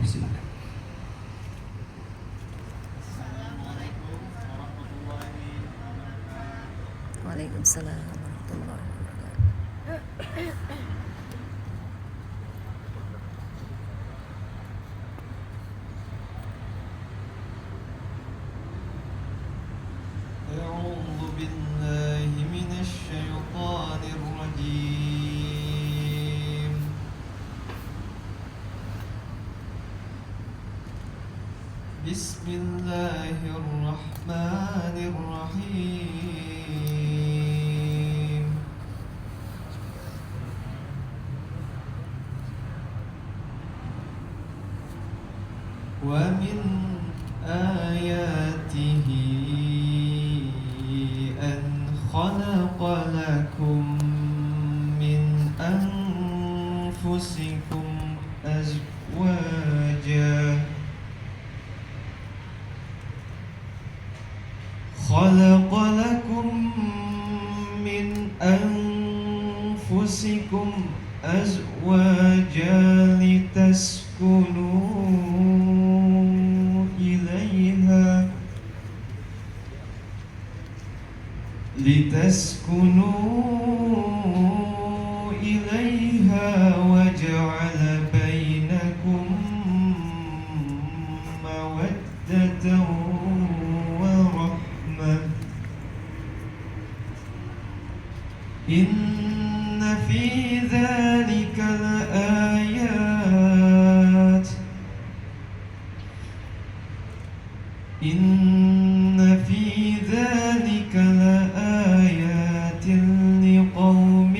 silakan. Waalaikumsalam warahmatullahi wabarakatuh. أعوذ بالله من الشيطان الرجيم. بسم الله الرحمن الرحيم. ومن آياته أن خلق لكم من أنفسكم أزواجا خلق لكم من أنفسكم أزواجا لتسكنوا إليها وجعل بينكم مودة ورحمة إن في ذلك لآيات إن في ذلك لآيات لقوم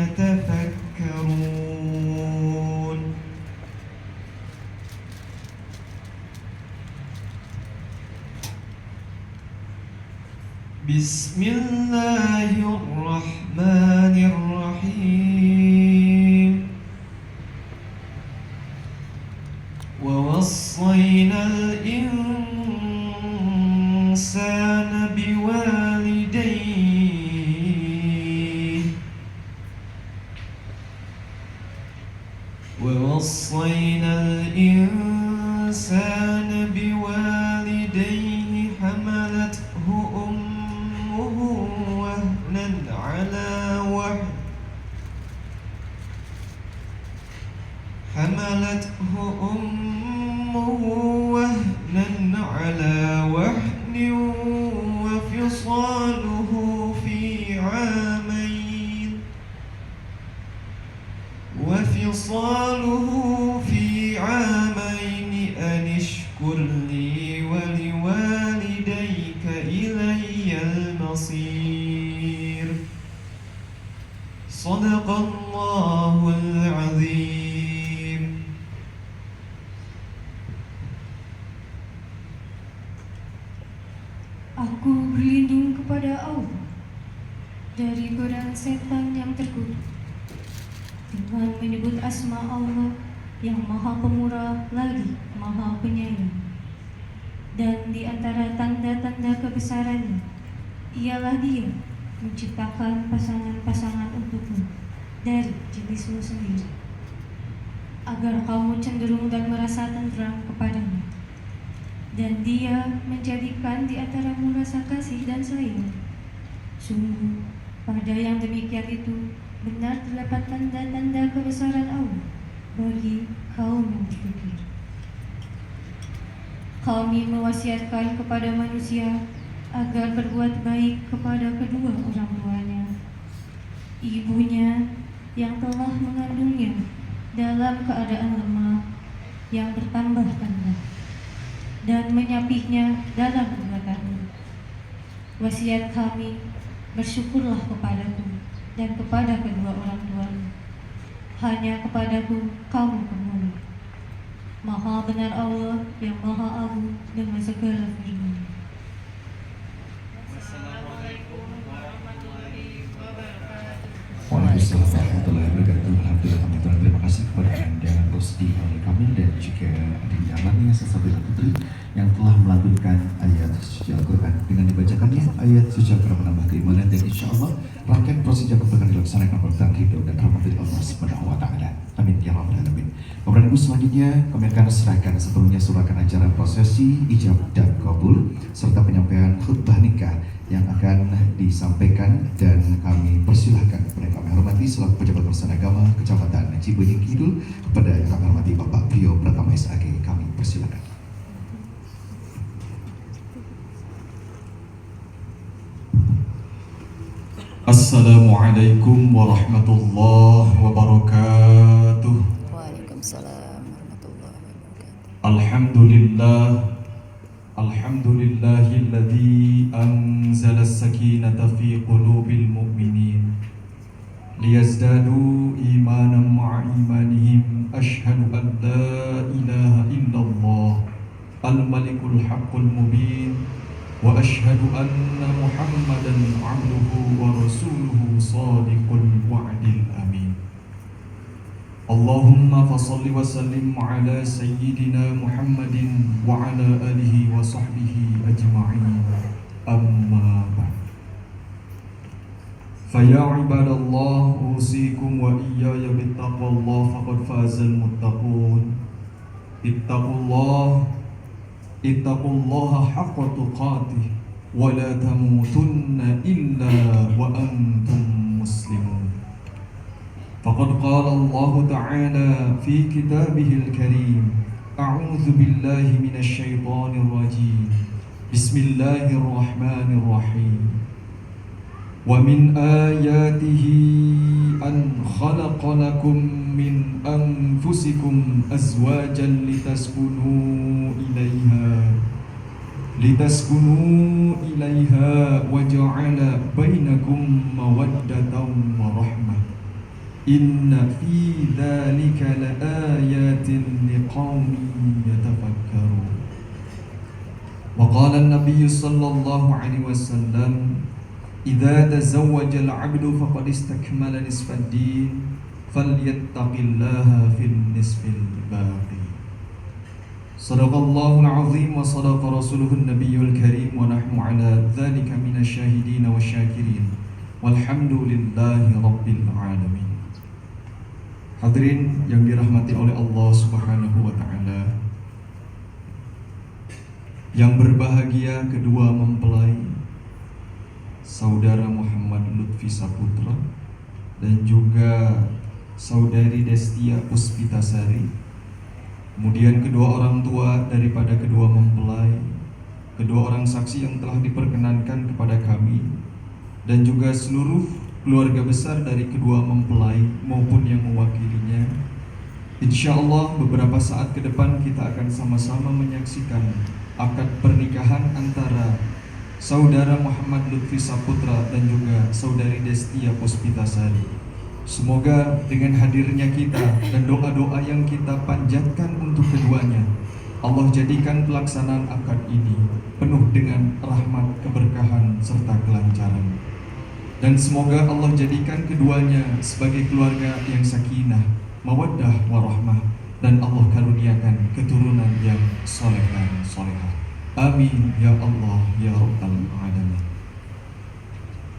يتفكرون. بسم الله الرحمن الرحيم. ووصينا الإنسان بوالديه حملته أمه وهنا على وهن وفصاله في عامين أن اشكر لي ولوالديك إلي المصير. صدق الله العظيم. Aku berlindung kepada Allah dari godaan setan yang terkutuk dengan menyebut asma Allah yang Maha Pemurah lagi Maha Penyayang. Dan di antara tanda-tanda kebesarannya ialah Dia menciptakan pasangan-pasangan untukmu dari jenismu sendiri, agar kamu cenderung dan merasa tenteram kepadanya. Dan Dia menjadikan di antaramu rasa kasih dan sayang. Sungguh, pada yang demikian itu benar terdapat tanda-tanda kebesaran Allah bagi kaum yang berpikir. Kami mewasiatkan kepada manusia agar berbuat baik kepada kedua orang tuanya, ibunya yang telah mengandungnya dalam keadaan lemah yang bertambah-tambah, dan menyapihnya dalam 2 tahun. Wasiat kami, bersyukurlah kepadaku dan kepada kedua orang tuamu. Hanya kepadaku kamu kembali. Maha benar Allah yang Maha Agung dengan segala firman. Wassalamualaikum warahmatullahi wabarakatuh. Waalaikumsalam warahmatullahi wabarakatuh. Alhamdulillah, terima kasih kepada Anda Rusdi Kamil dan juga Adinda Amania Salsabila Putri yang telah melantunkan ayat suci Al-Quran. Dengan dibacakannya ayat suci Al-Quran menambah keimanan, dan insya Allah rangkaian prosesi akan dilaksanakan bertanggung dan rahmat dari Allah Subhanahu wa Ta'ala. Amin ya rabbal alamin. Bapak Ibu, selanjutnya kami akan serahkan sepenuhnya surakan acara prosesi ijab dan kabul serta penyampaian khutbah nikah yang akan disampaikan, dan kami persilahkan kepada yang kami hormati selaku pejabat urusan agama Kecamatan Cibenying Kidul kepada yang kami hormati Bapak Prio Pratama SAG, kami persilahkan. Assalamualaikum warahmatullahi wabarakatuh. Waalaikumsalam warahmatullahi wabarakatuh. Alhamdulillah, alhamdulillahilladzi anzala as-sakinata fi qulubil mu'minin liyazdadu imanan ma'a imanihim. Ashhadu an la ilaha illallah al-malikul haqqul mubin wa ashhadu anna Muhammadan abduhu wa rasuluhu sadiqul wa'dil amin. Allahumma fasalli wa sallim ala sayyidina Muhammadin wa ala alihi wa sahbihi ajma'in. Amma ba'd. Faya ibadallah, usikum wa iyaya bittaqwallah faqad fazal muttaqun. Ittaqullaha haqqa tuqatih wa la tamutunna illa wa antum muslimun. Faqad qala Allah Ta'ala fi kitabihil karim, a'udzu billahi minasy syaithanir rajim. Bismillahirrahmanirrahim. Wa min ayatihi an khalaqa lakum min anfusikum azwajan litaskunu ilaiha wa ja'ala bainakum mawaddatan wa rahmah. Inna fi dzalika laayatin liqaumin yatafakkarun. Wa qala an-nabiy sallallahu alaihi wasallam, idza tazawwaja al-'abdu faqad istakmala nisfa ad-din falyattaqillaha fil nisfil baqi. Sadaqallahul 'azim wa sadaqa rasuluhun nabiyyul karim wa nahnu 'ala dzalika minasyahidin wasyakirin walhamdulillahi rabbil alamin. Hadirin yang dirahmati oleh Allah Subhanahu wa taala, yang berbahagia kedua mempelai Saudara Muhammad Lutfi Saputra dan juga Saudari Destia Puspitasari, kemudian kedua orang tua daripada kedua mempelai, kedua orang saksi yang telah diperkenankan kepada kami, dan juga seluruh keluarga besar dari kedua mempelai maupun yang mewakilinya. Insya Allah beberapa saat ke depan kita akan sama-sama menyaksikan akad pernikahan antara Saudara Muhammad Lutfi Saputra dan juga Saudari Destia Puspitasari. Semoga dengan hadirnya kita dan doa-doa yang kita panjatkan untuk keduanya, Allah jadikan pelaksanaan akad ini penuh dengan rahmat, keberkahan, serta kelancaran. Dan semoga Allah jadikan keduanya sebagai keluarga yang sakinah, mawaddah, warahmah, dan Allah karuniakan keturunan yang soleh dan solehah. Amin ya Allah ya Rabbal alamin.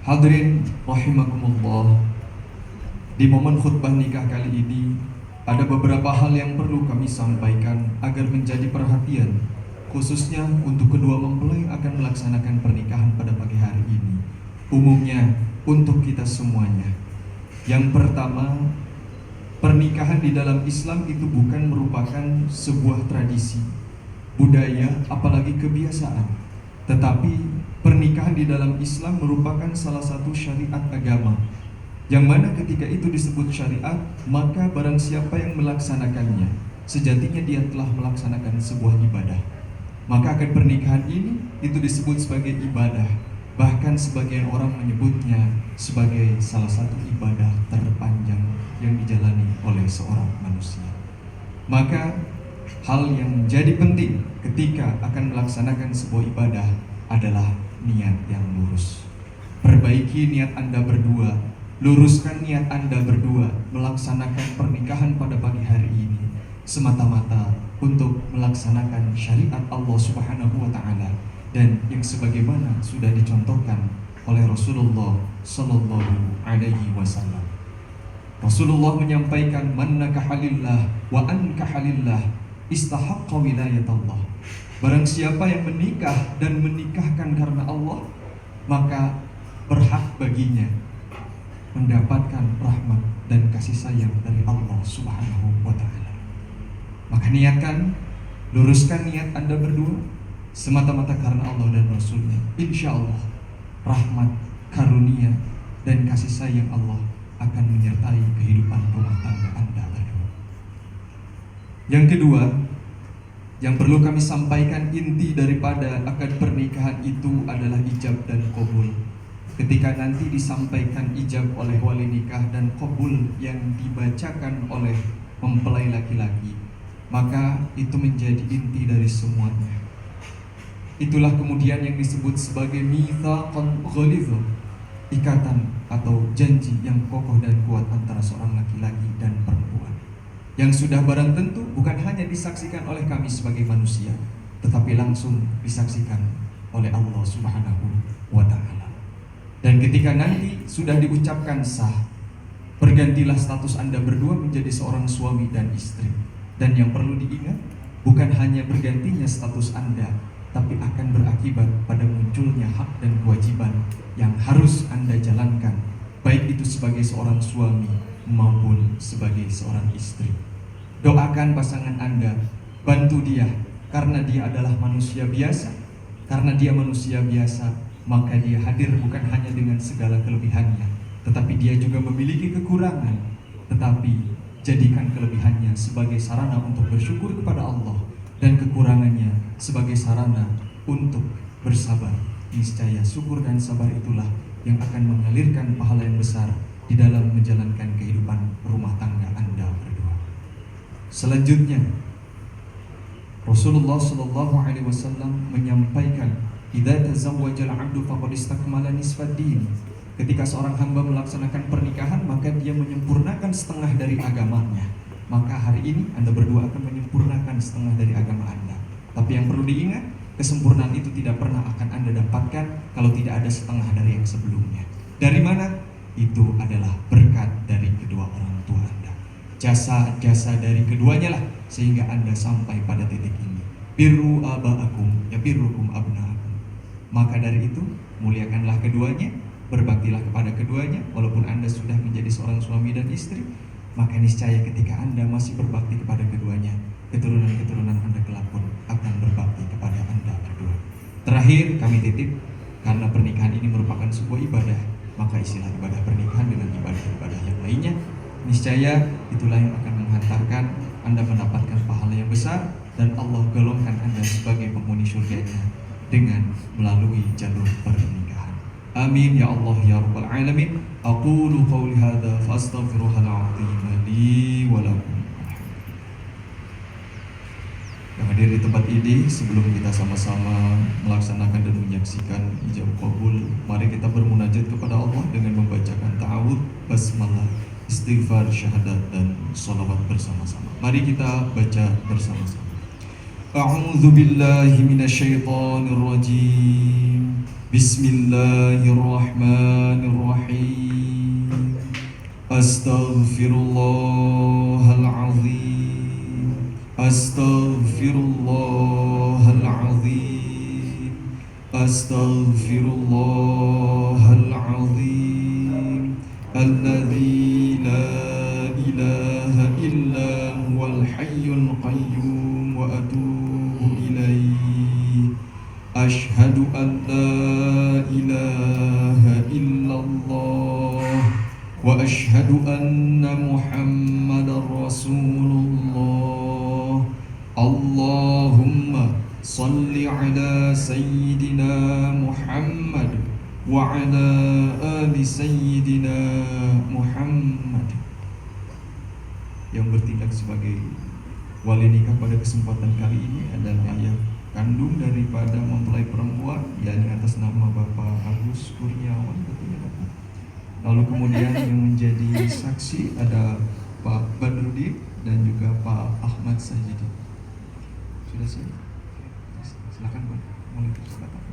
Hadirin rahimakumullah, di momen khutbah nikah kali ini ada beberapa hal yang perlu kami sampaikan agar menjadi perhatian, khususnya untuk kedua mempelai yang akan melaksanakan pernikahan pada pagi hari ini. Umumnya untuk kita semuanya. Yang pertama, pernikahan di dalam Islam itu bukan merupakan sebuah tradisi, budaya, apalagi kebiasaan. Tetapi pernikahan di dalam Islam merupakan salah satu syariat agama, yang mana ketika itu disebut syariat, maka barang siapa yang melaksanakannya, sejatinya dia telah melaksanakan sebuah ibadah. Maka akad pernikahan ini itu disebut sebagai ibadah. Bahkan sebagian orang menyebutnya sebagai salah satu ibadah terpanjang yang dijalani oleh seorang manusia. Maka hal yang jadi penting ketika akan melaksanakan sebuah ibadah adalah niat yang lurus. Perbaiki niat Anda berdua, luruskan niat Anda berdua melaksanakan pernikahan pada pagi hari ini semata-mata untuk melaksanakan syariat Allah Subhanahu wa taala, dan yang sebagaimana sudah dicontohkan oleh Rasulullah Sallallahu Alaihi Wasallam. Rasulullah menyampaikan, man nakahalillah wa ankahalillah istahaqqa wilayatullah. Barang siapa yang menikah dan menikahkan karena Allah, maka berhak baginya mendapatkan rahmat dan kasih sayang dari Allah Subhanahu wa ta'ala. Maka niatkan, luruskan niat Anda berdua semata-mata karena Allah dan Rasulnya. Insya Allah rahmat, karunia, dan kasih sayang Allah akan menyertai kehidupan rumah tangga Anda berdua. Yang kedua, yang perlu kami sampaikan, inti daripada akad pernikahan itu adalah ijab dan qabul. Ketika nanti disampaikan ijab oleh wali nikah dan qabul yang dibacakan oleh mempelai laki-laki, maka itu menjadi inti dari semuanya. Itulah kemudian yang disebut sebagai mitsaqan ghalidh, ikatan atau janji yang kokoh dan kuat antara seorang laki-laki dan perempuan, yang sudah barang tentu bukan hanya disaksikan oleh kami sebagai manusia, tetapi langsung disaksikan oleh Allah Subhanahu wa ta'ala. Dan ketika nanti sudah diucapkan sah, bergantilah status Anda berdua menjadi seorang suami dan istri. Dan yang perlu diingat, bukan hanya bergantinya status Anda, tapi akan berakibat pada munculnya hak dan kewajiban yang harus Anda jalankan, baik itu sebagai seorang suami maupun sebagai seorang istri. Doakan pasangan Anda, bantu dia, karena dia adalah manusia biasa. Karena dia manusia biasa, maka dia hadir bukan hanya dengan segala kelebihannya, tetapi dia juga memiliki kekurangan. Tetapi jadikan kelebihannya sebagai sarana untuk bersyukur kepada Allah, dan kekurangannya sebagai sarana untuk bersabar. Niscaya syukur dan sabar itulah yang akan mengalirkan pahala yang besar di dalam menjalankan kehidupan rumah tangga Anda berdua. Selanjutnya, Rasulullah SAW menyampaikan, idza tazawwajal 'abdu faqad istakmala nisfad din. Ketika seorang hamba melaksanakan pernikahan, maka dia menyempurnakan setengah dari agamanya. Maka hari ini Anda berdua akan menyempurnakan setengah dari agama Anda. Tapi yang perlu diingat, kesempurnaan itu tidak pernah akan Anda dapatkan kalau tidak ada setengah dari yang sebelumnya. Dari mana? Itu adalah berkat dari kedua orang tua Anda. Jasa-jasa dari keduanya lah sehingga Anda sampai pada titik ini. Birru aba'akum ya birrukum abna'akum. Maka dari itu, muliakanlah keduanya, berbaktilah kepada keduanya. Walaupun Anda sudah menjadi seorang suami dan istri, maka niscaya ketika Anda masih berbakti kepada keduanya, keturunan-keturunan Anda kelak pun akan berbakti kepada Anda berdua. Terakhir, kami titip, karena pernikahan ini merupakan sebuah ibadah, maka istilah ibadah pernikahan dengan ibadah-ibadah yang lainnya, niscaya itulah yang akan menghantarkan Anda mendapatkan pahala yang besar, dan Allah golongkan Anda sebagai penghuni surganya dengan melalui jalur pernikahan. Amin ya Allah ya rabbal alamin. Aqulu qawli hadza fa astaghfirullahal azim li wa lakum. Yang hadir di tempat ini, sebelum kita sama-sama melaksanakan dan menyaksikan ijab qabul, mari kita bermunajat kepada Allah dengan membacakan ta'awudz, basmalah, istighfar, syahadat, dan sholawat bersama-sama. Mari kita baca bersama-sama. A'udzu billahi minasyaitonir rajim. Bismillahirrahmanirrahim. Astaghfirullahal azim. Astaghfirullahal azim. Astaghfirullahal azim. Alladzi la ilaha illa huwal hayyul qayyum wa atubu ilaihi. Ashhadu an la ilaha illallah wa ashhadu anna Muhammadar Rasulullah. Allahumma salli ala sayyidina Muhammad wa ala ali sayyidina Muhammad. Yang bertindak sebagai wali nikah pada kesempatan kali ini adalah ayah kandung daripada mempelai perempuan, yakni atas nama Bapak Agus Kurniawan, betul ya Bapak. Lalu kemudian yang menjadi saksi ada Pak Badrudin dan juga Pak Ahmad Sajidi. Sudah siap? Silakan Pak, mulai silakan.